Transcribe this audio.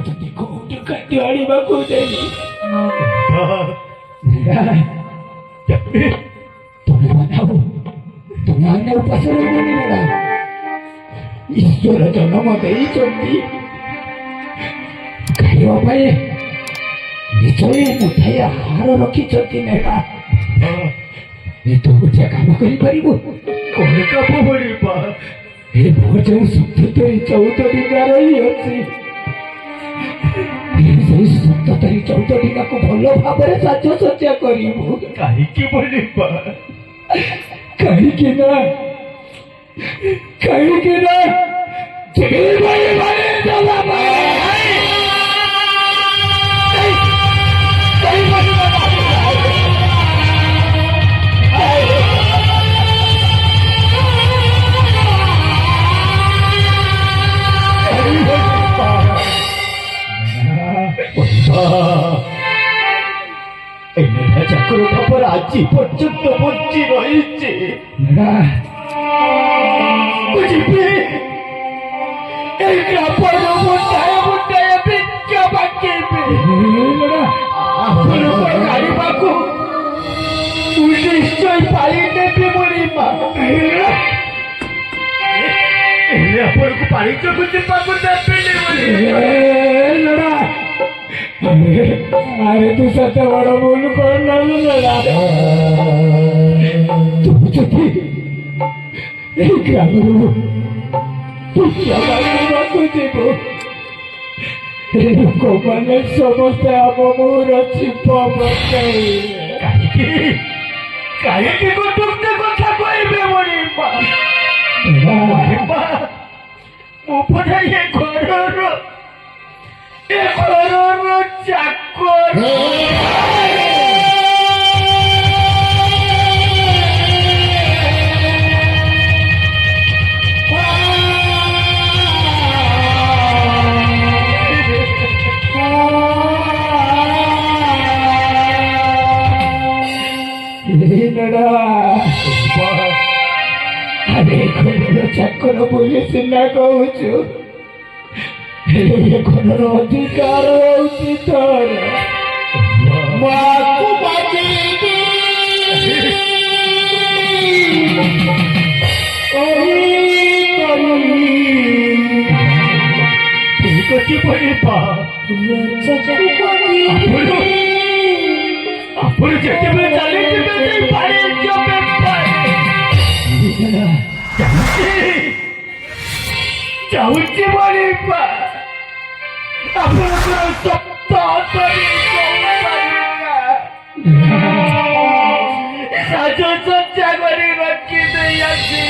ତତେ କୋଉଠୁ ଖାଦ୍ୟ ଆଣିବାକୁ ଦେଲି? ତମେ ବନାଉ, ତମେ ଅନ୍ୟ ଉପାସ ରହିବନି ନା। ଈଶ୍ୱର ଜନ୍ମ ଦେଇଛନ୍ତି ଖାଇବା ପାଇଁ, ନିଶ୍ଚୟ ମୁଠାଏ ଆହାର ରଖିଛନ୍ତି ନେବା। ତୁ ଗୋଟିଏ କାମ କରିପାରିବୁ? କଣ କାମ ପଡିବା? ଏ ମୋର ଯେଉଁ 14 ଅଛି, ସେଇ 14 ଦିନକୁ ଭଲ ଭାବରେ ସାଜସଜ୍ଜା କରିବୁ। କାହିଁକି ପଡିବା? କାହିଁକି ନା ଚାକର ଖବର ଆଜି ପର୍ଯ୍ୟନ୍ତ ବଞ୍ଚି ରହିଛି। ଯିବି ଏଇ ଗ୍ରାମର ମୁଠାଏ ଭିକ୍ଷା ମାଗିବି। ଆପଣଙ୍କ ଗାଡ଼ିବାକୁ ତୁ ନିଶ୍ଚୟ ପାଳି ନେବି ମଣିମା। ଆପଣଙ୍କୁ ପାଣି ଯୋଗୁ ଯିବାକୁ ଦେବିନି। ଆରେ ତୁ ସେତେ ବଡ ଭୁଲ କରୁନୁ ଲଡ଼ା। ତୁ ଯଦି এই ଗ୍ରାମରୁ ଭିକ୍ଷା ମାଗିବାକୁ ଯିବୁ, ଲୋକମାନେ ସମସ୍ତେ ଆମ ମୁହଁର ଛିପ ପକାଇବେ। କାହିଁକି ଗୋଟେ କଥା କହିବେ ମଣିମା? ମୁଁ ବୋଧେ ଏ ଘରର ଚାକର। ଆରେ ଘରର ଚାକର ବୋଲି ସିନା କହୁଛୁ, ଘରର ଅଧିକାର ହଉଛି ତୋର। ମାକୁ ମାଗିକି ଠିକ ଅଛି ପଡ଼ିବା। ଆପଣ ଯେତେବେଳେ ଚାଲିଯିବେ ସେଇ ପାଣି ଯାଉଛି ପଡ଼ିବା। ଆପଣଙ୍କର ସପ୍ତ ସାଜସଜ୍ଜା କରି ରଖି ଦେଇ ଆସି